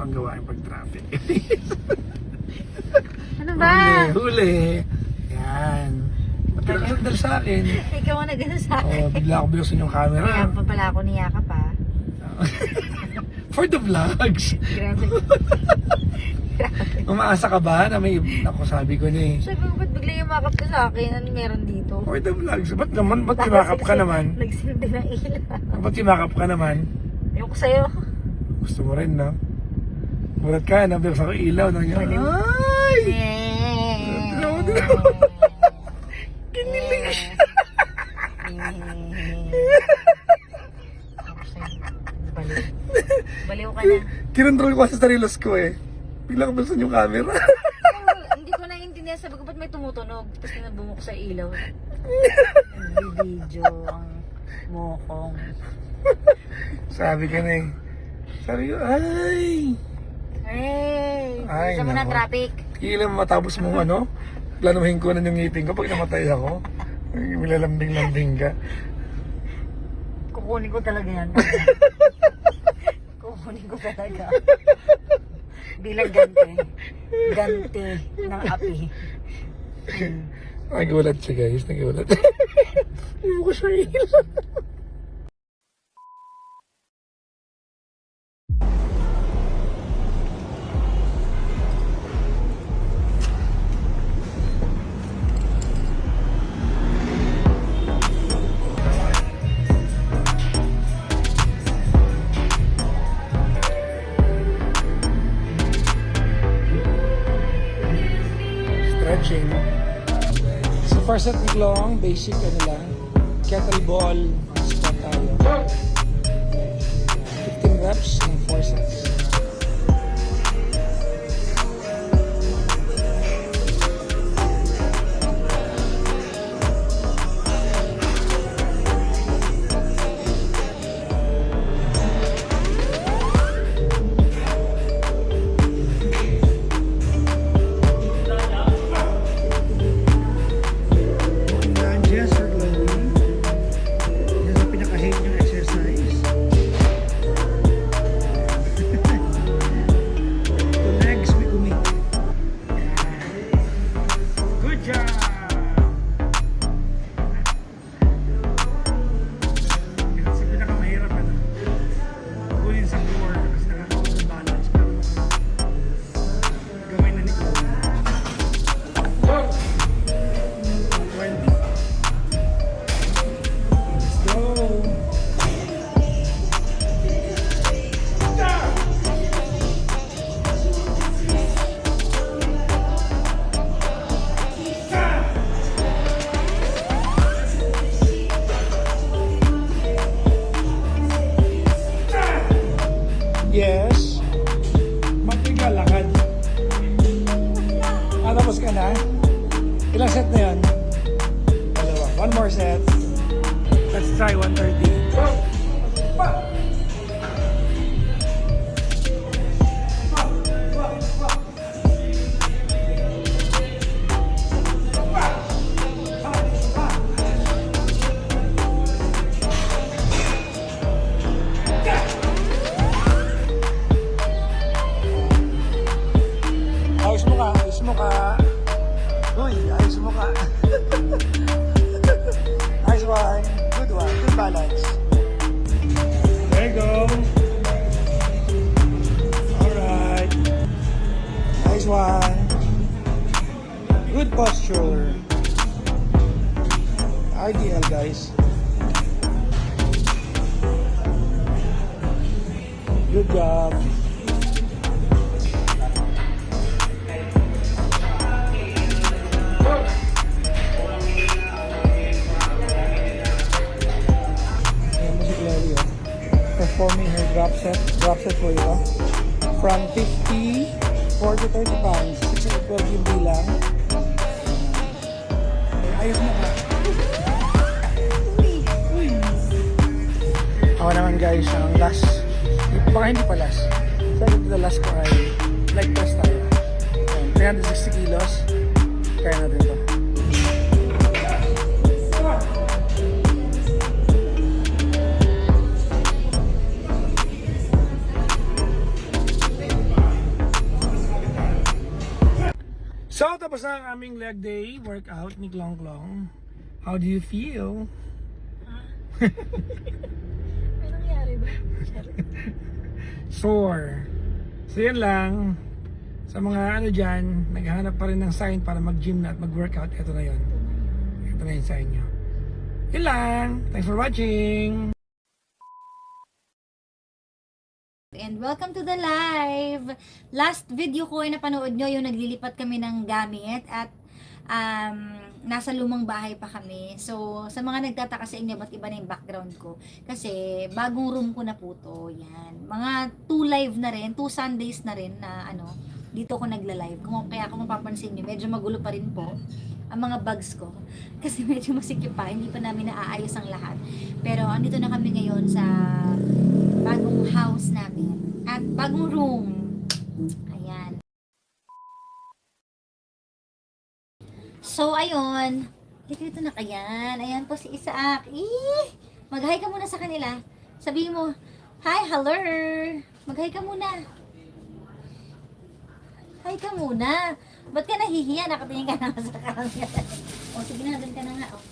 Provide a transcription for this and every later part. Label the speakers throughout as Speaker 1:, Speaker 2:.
Speaker 1: ang gawain pag traffic.
Speaker 2: Ano ba?
Speaker 1: Huli. Yan. Ba't ka nakasandal sa akin?
Speaker 2: Ikaw ang nagano sa akin.
Speaker 1: Bigla ako binuksan yung camera.
Speaker 2: Kaya pa pala ako niyakap pa.
Speaker 1: For the vlogs.
Speaker 2: Grabe.
Speaker 1: Umaasa ka ba na may... Ako sabi ko na eh.
Speaker 2: Sabi ko, ba't bigla yumakap ka sa akin? Ano meron dito?
Speaker 1: For the vlogs. Ba't naman? Ba't yumakap ka naman?
Speaker 2: Nagsilbi ng ilaw.
Speaker 1: Ba't yumakap ka naman?
Speaker 2: Ayoko sa'yo.
Speaker 1: Gusto mo rin, no? Mulat ka, nabiyos ako ilaw. Ay! Kinilig siya.
Speaker 2: Baliw. Baliw ka na.
Speaker 1: Kinontrol ko sa sarilos ko eh. Bigla ko bilsan yung camera.
Speaker 2: Hindi ko naiintindihan. Sabi ko, ba't may tumutunog? Tapos nabumok sa ilaw. Video ang mokong.
Speaker 1: Sabi ka na eh. Sabi ko, ay!
Speaker 2: Hey!
Speaker 1: Ay,
Speaker 2: Sa mo na
Speaker 1: nako.
Speaker 2: traffic.
Speaker 1: Ilan matapos mong ano? Planuhin ko na yung ngipin ko pag namatay ako. Milalambing-lambing ka.
Speaker 2: Kukunin ko talaga yan. Kukunin ko talaga. Bilang ganti. Ganti ng api.
Speaker 1: Nagulat siya guys, nagulat. Hindi ko siya ilan. Stretching. So first set long, basic ano lang, kettlebell squat tayo. 15 reps and 4 sets. Yes. Magtiga lakad. Tapos ka na? Ilang set na yun? Dalawa. One more set. Let's try 130. Ayos mo ka. Uy, ayos mo ka. Nice one. Good one. Good balance. There you go. Alright. Nice one. Good posture. RDL guys. Good job. Performing her drop set po ito. From 54 to 30 pounds. 6 to 12 yung bilang. Ayos mo ka. Ako naman guys, ang last, baka hindi pa last. Second to the last ko ay leg press tayo. 360 kilos. Kaya natin ito. So, tapos na ang aming leg day workout ni Klong Klong. How do you feel?
Speaker 2: Ano nangyari ba?
Speaker 1: Sore. So, yun lang. Sa mga ano dyan, naghahanap pa rin ng sign para mag-gym na at mag-workout. Ito na yun. Ito na yung sign nyo. Yun lang. Thanks for watching.
Speaker 2: And welcome to the live! Last video ko ay napanood nyo yung naglilipat kami ng gamit at nasa lumang bahay pa kami. So, sa mga nagtataka sa inyo, ba't iba na yung background ko? Kasi, bagong room ko na po to. Yan. Mga 2 live na rin, 2 Sundays na rin na dito ako nagla-live. Kaya kung mapapansin nyo, medyo magulo pa rin po ang mga bags ko. Kasi medyo masikip pa, hindi pa namin naaayos ang lahat. Pero, andito na kami ngayon sa bagong house namin. At bagong room. Ayan. So, ayun. Dito na kayan. Ayan po si Isaac. Mag-hi ka muna sa kanila. Sabihin mo, hi, hello. Mag-hi ka muna. Hi ka muna. Ba't ka nahihiya? Nakatingin ka na sa camera. O, sige na, dun ka na nga. O.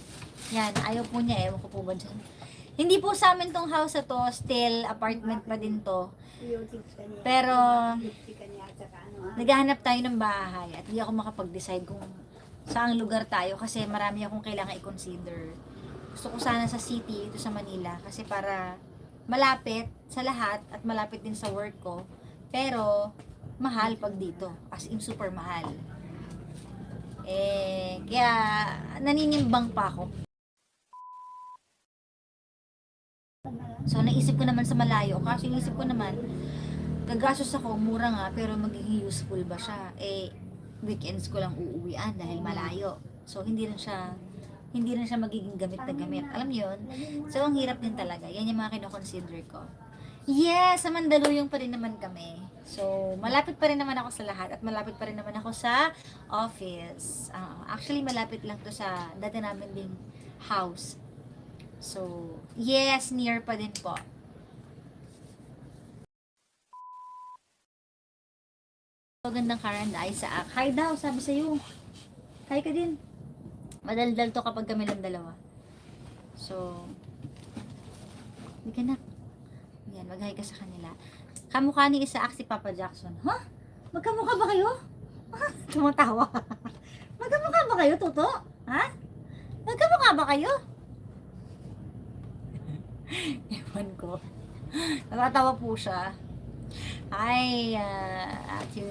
Speaker 2: Yan, ayaw po niya. Ewan ko po ba dyan. Hindi po sa amin tong house na to. Still, apartment pa din to. Pero, naghahanap tayo ng bahay. At hindi ako makapag-decide kung saang lugar tayo. Kasi marami akong kailangan i-consider. Gusto ko sana sa city, ito sa Manila. Kasi para malapit sa lahat at malapit din sa work ko. Pero, mahal pag dito. As in, super mahal. Kaya, naninimbang pa ako. So, naisip ko naman sa malayo. Kasi naisip ko naman, gagastos ako, mura nga, pero magiging useful ba siya? Weekends ko lang uuwian dahil malayo. So, hindi rin siya magiging gamit na gamit. Alam niyo yun? So, ang hirap din talaga. Yan yung mga kinoconsider ko. Yes, sa Mandaluyong pa rin naman kami. So, malapit pa rin naman ako sa lahat at malapit pa rin naman ako sa office. Actually, malapit lang to sa dati namin ding house. So, yes, near pa din po. Magandang karanda, Isaac. Hi daw, sabi sa'yo. Hi ka din. Madaldal to kapag kami lang dalawa. So, hindi ka na. Yan, mag-hi ka sa kanila. Kamukha ni Isaac si Papa Jackson. Huh? Magkamukha ba kayo? Tumatawa. Magkamukha ba kayo, Toto? Ha? Magkamukha ba kayo? Ewan ko. Natatawa po siya. Hi, Ate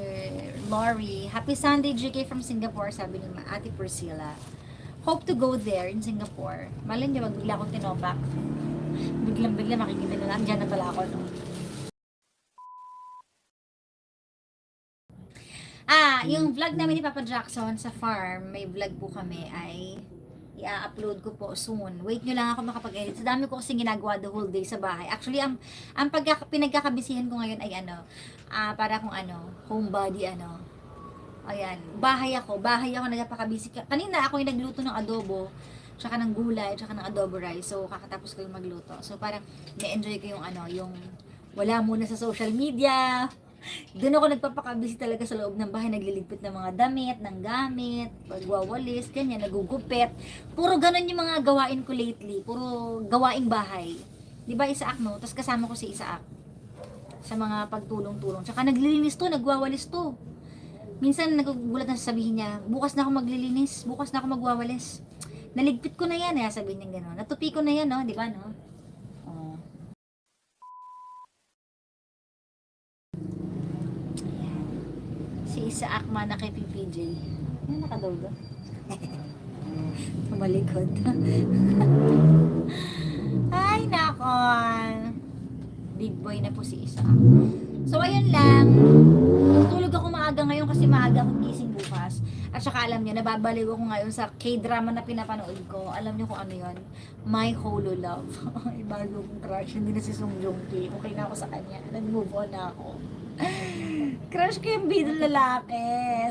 Speaker 2: Lori. Happy Sunday, GK from Singapore, sabi ni Ate Priscilla. Hope to go there in Singapore. Malay niyo, magbigla akong tinopak. Biglang-bigla makikita na lang. Diyan na pala ako, no? Yung vlog namin ni Papa Jackson sa farm, may vlog po kami, ay i-upload ko po soon. Wait nyo lang ako makapag-edit. Sa dami ko kasing ginagawa the whole day sa bahay. Actually, ang pinagkakabisihan ko ngayon ay para kung homebody ayan, bahay ako nagpakabisi. Kanina ako yung nagluto ng adobo, tsaka ng gulay, tsaka ng adobo rice. So, kakatapos ko yung magluto. So, parang na-enjoy ko yung yung wala muna sa social media. Doon ako nagpapakabisi talaga sa loob ng bahay, nagliligpit ng mga damit, ng gamit, pagwawalis, ganyan, nagugupit. Puro ganun yung mga gawain ko lately. Puro gawaing bahay. Di ba, Isaac, no? Tapos kasama ko si Isaac sa mga pagtulong-tulong. Tsaka naglilinis to, nagwawalis to. Minsan nagugulat na sasabihin niya, bukas na ako maglilinis, bukas na ako magwawalis. Naligpit ko na yan, sabihin niya gano'n. Natupi ko na yan, no? Di ba, no? Si Isaac mana kay PPJ. Ano nakadawdo? Tumalikod. Ay, nakon. Big boy na po si Isaac. So, ayun lang. Tulog ako maaga ngayon kasi maaga akong gising bukas. At saka alam niyo, nababaliw ako ngayon sa K-drama na pinapanood ko. Alam niyo kung ano yun? My Holo Love. Bago kong crush. Hindi na si Song Joong Ki. Okay na ako sa kanya. Nag-move on na ako. Crush ko yung bidang lalaki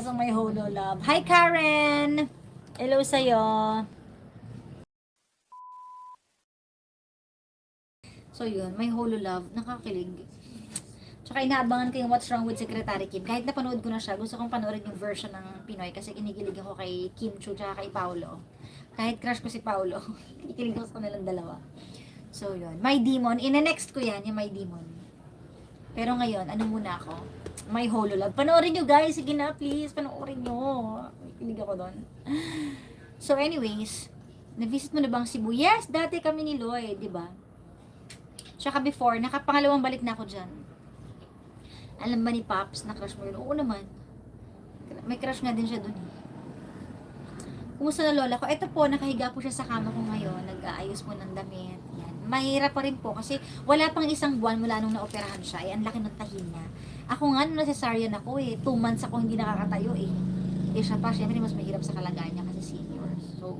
Speaker 2: sa My Holo Love. Hi, Karen! Hello sa'yo. So, yun. My Holo Love. Nakakilig. Tsaka inaabangan ko yung What's Wrong with Secretary Kim. Kahit napanood ko na siya, gusto kong panoorin yung version ng Pinoy kasi kinikilig ako kay Kim Chu tsaka kay Paolo. Kahit crush ko si Paolo, kinikilig ako sa kanilang dalawa. So yun, My Demon, ine-next ko yan, yung My Demon. Pero ngayon, ano muna ako? My Hololove. Panoorin nyo guys, sige na please, panoorin nyo. Kilig ako doon. So anyways, na-visit mo na bang Cebu? Yes, dati kami ni Lloyd, di ba? Tsaka before, nakapangalawang balik na ako dyan. Alam ba ni Pops na crush mo yun? Oo naman. May crush nga din siya dun eh. Kumusta na lola ko? Ito po, nakahiga po siya sa kama ko ngayon. Nag-aayos po ng damit. Yan. Mahirap pa rin po kasi wala pang isang buwan mula nung naoperahan siya. Ay, ang laki ng tahin niya. Ako nga, nung nasa-cesarean ako eh. 2 months ako hindi nakakatayo eh. Eh siya pa, syempre mas mahirap sa kalagayan niya kasi senior. So,